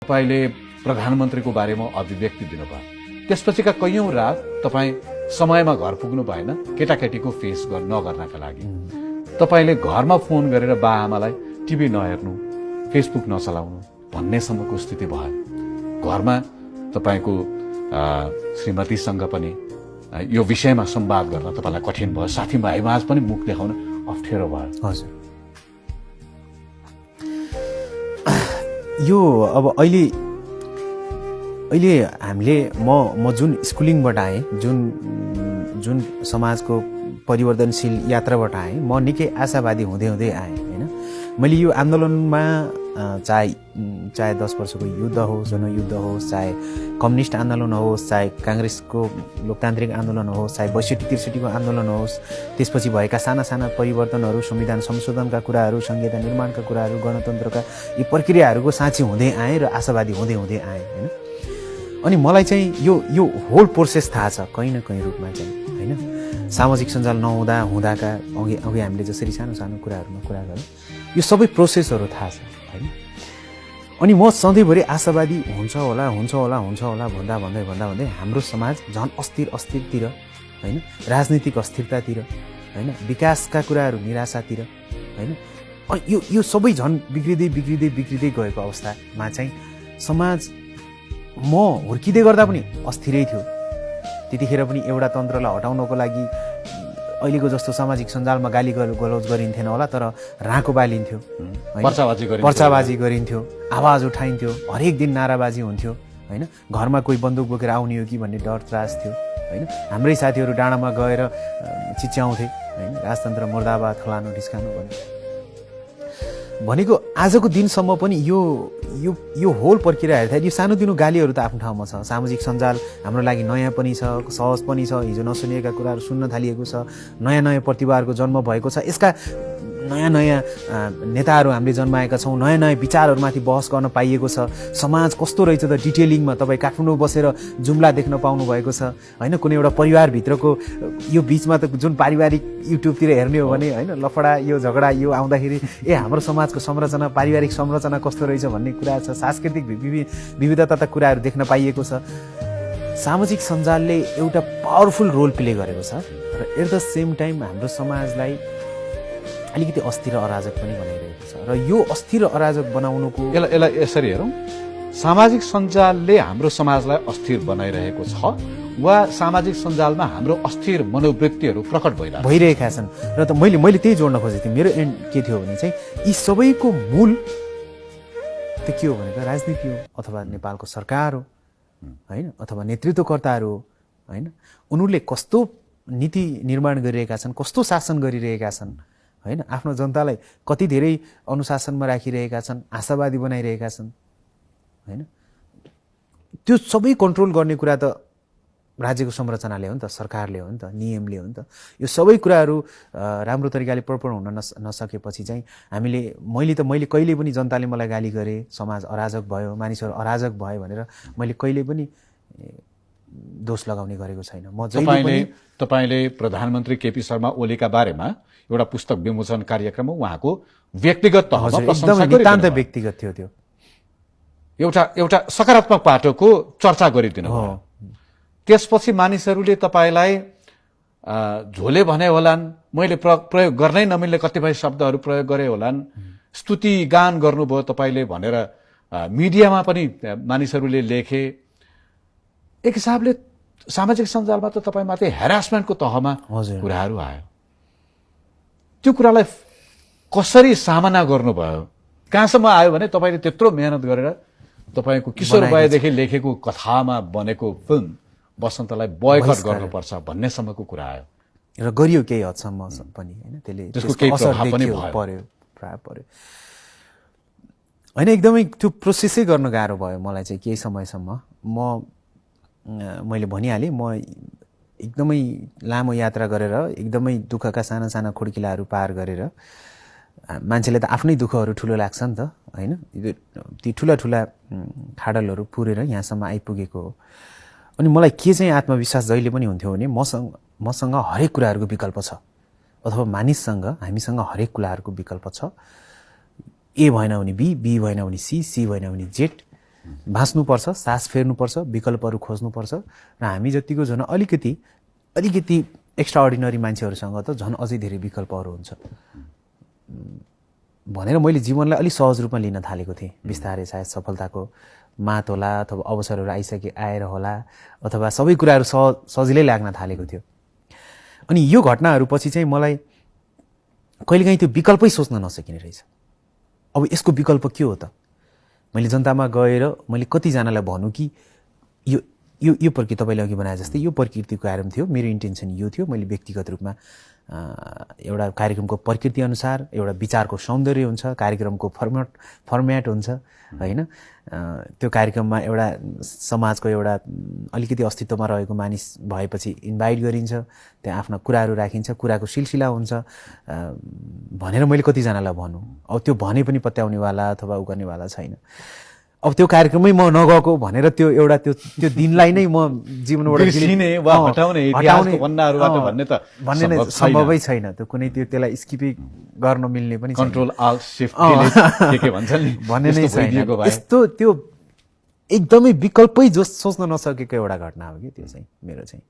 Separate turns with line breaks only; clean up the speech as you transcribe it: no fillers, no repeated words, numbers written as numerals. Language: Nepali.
तपाईले प्रधानमन्त्रीको बारेमा अभिव्यक्ति दिनुभयो, त्यसपछिका कैयौं रात तपाईँ समयमा घर पुग्नु भएन केटाकेटीको फेस नगर्नका लागि। तपाईले घरमा फोन गरेर बाआमालाई टिभी नहेर्नु, फेसबुक नचलाउनु भन्नेसम्मको स्थिति भयो। घरमा तपाईँको श्रीमतीसँग पनि यो विषयमा संवाद गर्न तपाईँलाई कठिन भयो, साथीभाइमाझ पनि मुख देखाउन अप्ठ्यारो भयो।
हजुर, यो अब अहिले हामीले म जुन स्कुलिङबाट आएँ, जुन समाजको परिवर्तनशील यात्राबाट आएँ, म निकै आशावादी हुँदै हुँदै आएँ होइन। मैले यो आन्दोलनमा चाहे 10 वर्षको युद्ध होस्, जनयुद्ध होस्, चाहे कम्युनिस्ट आन्दोलन होस्, चाहे काङ्ग्रेसको लोकतान्त्रिक आन्दोलन होस्, चाहे 62-63 को आन्दोलन होस्, त्यसपछि भएका साना साना परिवर्तनहरू, संविधान संशोधनका कुराहरू, संहिता निर्माणका कुराहरू, गणतन्त्रका यी प्रक्रियाहरूको साक्षी हुँदै आएँ र आशावादी हुँदै हुँदै आएँ होइन। अनि मलाई चाहिँ यो होल प्रोसेस थाहा छ कहीँ न कहीँ रूपमा चाहिँ होइन। सामाजिक सञ्जाल हुँदाका अघि हामीले जसरी सानो सानो कुराहरूमा कुरा गऱ्यौँ, यो सबै प्रोसेसहरू थाहा छ होइन। अनि म सधैँभरि आशावादी हुन्छ होला भन्दै हाम्रो समाज झन् अस्थिरतिर होइन, राजनीतिक अस्थिरतातिर होइन, विकासका कुराहरू निराशातिर होइन। अनि यो सबै झन् बिग्रिँदै गएको अवस्थामा चाहिँ समाज म हुर्किँदै गर्दा पनि अस्थिरै थियो। त्यतिखेर पनि एउटा तन्त्रलाई हटाउनको लागि अहिलेको जस्तो सामाजिक सञ्जालमा गाली गलौज गरिन्थेन होला, तर राँको बालिन्थ्यो, पर्चाबाजी गरिन्थ्यो, आवाज उठाइन्थ्यो, हरेक दिन नाराबाजी हुन्थ्यो होइन। घरमा कोही बन्दुक बोकेर आउने हो कि भन्ने डर त्रास थियो होइन। हाम्रै साथीहरू डाँडामा गएर चिच्याउँथे होइन, राजतन्त्र मुर्दाबाद, फलानु ढिस्कानु भनेको आजको दिनसम्म पनि यो होल प्रक्रिया हेर्दा यो सानोतिनो गालीहरू त आफ्नो ठाउँमा छ। सामाजिक सञ्जाल हाम्रो लागि नयाँ पनि छ, सहज पनि छ, हिजो नसुनिएका कुराहरू सुन्न थालिएको छ, नयाँ प्रतिभाहरूको जन्म भएको छ, यसका नयाँ नेताहरू हामीले जन्माएका छौँ, नयाँ विचारहरूमाथि बहस गर्न पाइएको छ। समाज कस्तो रहेछ त डिटेलिङमा तपाईँ काठमाडौँ बसेर जुम्ला देख्न पाउनु भएको छ होइन। कुनै एउटा परिवारभित्रको यो बिचमा त जुन पारिवारिक युट्युबतिर हेर्ने हो भने होइन, लफडा यो झगडा यो आउँदाखेरि हाम्रो समाजको संरचना, पारिवारिक संरचना कस्तो रहेछ भन्ने कुरा छ। सांस्कृतिक विविधता कुराहरू देख्न पाइएको छ। सामाजिक सञ्जालले एउटा पावरफुल रोल प्ले गरेको छ र एट द सेम टाइम हाम्रो समाजलाई अलिकति अस्थिर अराजक पनि बनाइरहेको छ। र यो अस्थिर अराजक बनाउनुको
यसलाई यसरी हेरौँ, सामाजिक सञ्जालले हाम्रो समाजलाई अस्थिर बनाइरहेको छ वा सामाजिक सञ्जालमा हाम्रो अस्थिर मनोवृत्तिहरू प्रकट
भइरहेका छन्। र त मैले त्यही जोड्न खोजेको थिएँ। मेरो एन्ड के थियो भने चाहिँ यी सबैको मूल त के हो भनेको राजनीति हो, अथवा नेपालको सरकार हो होइन, अथवा नेतृत्वकर्ताहरू हो होइन। उनीहरूले कस्तो नीति निर्माण गरिरहेका छन्, कस्तो शासन गरिरहेका छन् होइन, आफ्नो जनतालाई कति धेरै अनुशासनमा राखिरहेका छन्, आशावादी बनाइरहेका छन् होइन। त्यो सबै कन्ट्रोल गर्ने कुरा त राज्यको संरचनाले हो नि त, सरकारले हो नि त, नियमले हो नि त। यो सबै कुराहरू राम्रो तरिकाले प्रपर हुन नसकेपछि चाहिँ मैले कहिले पनि जनताले मलाई गाली गरे, समाज अराजक भयो, मानिसहरू अराजक भयो भनेर मैले कहिले पनि दोष लगाउने गरेको छैन।
तपाईले प्रधानमन्त्री केपी शर्मा ओलीका बारेमा एउटा पुस्तक विमोचन कार्यक्रममा उहाँको व्यक्तिगत तहमा प्रशंसा
नितान्त व्यक्तिगत थियो। त्यो
एउटा सकारात्मक पाटोको चर्चा गरिदिनु भयो। त्यसपछि मानिसहरूले तपाईँलाई झोले भने होलान्, मैले प्रयोग गर्नै नमिल्ने कतिपय शब्दहरू प्रयोग गरे होलान्, स्तुति गान गर्नुभयो तपाईँले भनेर मिडियामा पनि मानिसहरूले लेखे। एक हिसाबले सामाजिक सञ्जालमा त तपाईँमाथि हेरासमेन्टको तहमा कुराहरू आयो। त्यो कुरालाई कसरी सामना गर्नुभयो? कहाँसम्म आयो भने तपाईँले त्यत्रो मेहनत गरेर तपाईँको किशोर वयदेखि लेखेको कथामा बनेको फिल्म बसन्तलाई बोयकट गर्नुपर्छ भन्नेसम्मको कुरा आयो
र गरियो केही हदसम्म पनि होइन। त्यसले पर्यो होइन। एकदमै त्यो प्रोसेसै गर्न गाह्रो भयो मलाई चाहिँ केही समयसम्म। मैले भनिहालेँ, म एकदमै लामो यात्रा गरेर एकदमै दुःखका साना साना खुड्किलाहरू पार गरेर, मान्छेले त आफ्नै दुःखहरू ठुलो लाग्छ नि त होइन, ती ठुला खाडलहरू पुरेर यहाँसम्म आइपुगेको हो। अनि मलाई के चाहिँ आत्मविश्वास जहिले पनि हुन्थ्यो भने मसँग हरेक कुराहरूको विकल्प छ, अथवा हामीसँग हरेक कुराहरूको विकल्प छ। ए भएन भने बी भएन भने सी भएन भने जेड बाँच्नुपर्छ, सास फेर्नुपर्छ, विकल्पहरू खोज्नुपर्छ र हामी जतिको झन् अलिकति एक्स्ट्रा अर्डिनरी मान्छेहरूसँग त झन् अझै धेरै विकल्पहरू हुन्छ भनेर मैले जीवनलाई अलिक सहज रूपमा लिन थालेको थिएँ। बिस्तारै सायद सफलताको मात होला अथवा अवसरहरू आएर होला अथवा सबै कुराहरू सजिलै लाग्न थालेको थियो। अनि यो घटनाहरू पछि चाहिँ मलाई कहिलेकाहीँ त्यो विकल्पै सोच्न नसकिने रहेछ। अब यसको विकल्प के हो त? मैले जनतामा गएर मैले कतिजनालाई भनौँ कि यो प्रकृति तपाईँले अघि बनाए जस्तै यो प्रकृतिको कार्यक्रम थियो, मेरो इन्टेन्सन यो थियो। मैले व्यक्तिगत रूपमा एउटा कार्यक्रमको प्रकृति अनुसार एउटा विचारको सौन्दर्य हुन्छ, कार्यक्रमको फर्म्याट हुन्छ होइन। त्यो कार्यक्रममा एउटा समाजको एउटा अलिकति अस्तित्वमा रहेको मानिस भएपछि इन्भाइट गरिन्छ, त्यहाँ आफ्ना कुराहरू राखिन्छ, कुराको सिलसिला हुन्छ भनेर मैले कतिजनालाई भनौँ। अब त्यो भने पनि पत्याउनेवाला अथवा उ गर्नेवाला छैन। अब त्यो कार्यक्रममै म नगएको भनेर त्यो एउटा त्यो दिनलाई नै म जीवनबाट भन्ने नै सम्भवै छैन। त्यो कुनै त्यसलाई स्किपै गर्न मिल्ने पनि
कन्ट्रोल अल्ट शिफ्ट के भन्छ नि
भन्ने नै छैन। यस्तो त्यो एकदमै विकल्पै जो सोच्न नसकेको एउटा घटना हो कि त्यो चाहिँ मेरो चाहिँ।